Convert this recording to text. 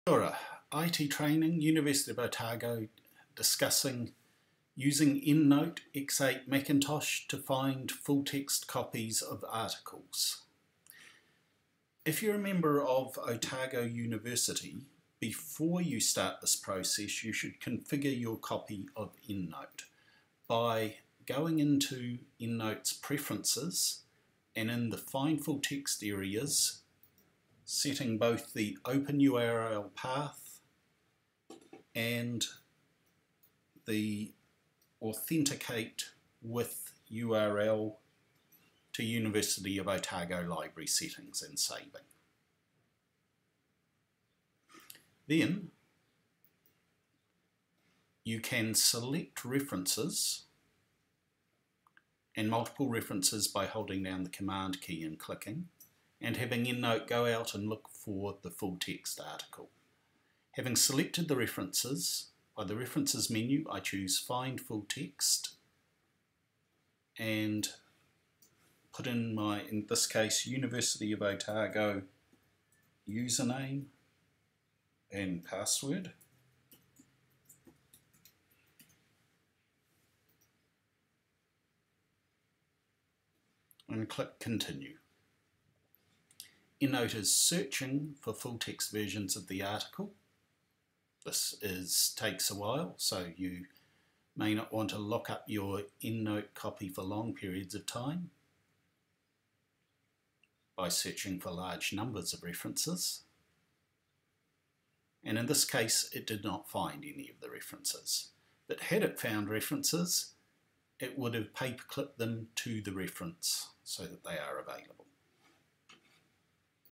Kia ora. IT training, University of Otago, discussing using Endnote X8 Macintosh to find full text copies of articles. If you're a member of Otago University, before you start this process you should configure your copy of Endnote by going into Endnote's preferences and in the Find Full Text areas setting both the Open URL path and the Authenticate with URL to University of Otago Library settings and saving. Then you can select references and multiple references by holding down the Command key and clicking, and having Endnote go out and look for the full text article. Having selected the references, by the References menu I choose Find Full Text and put in my, in this case, University of Otago username and password. And click Continue. Endnote is searching for full text versions of the article. This takes a while, so you may not want to lock up your Endnote copy for long periods of time by searching for large numbers of references. And in this case it did not find any of the references. But had it found references, it would have paperclipped them to the reference so that they are available.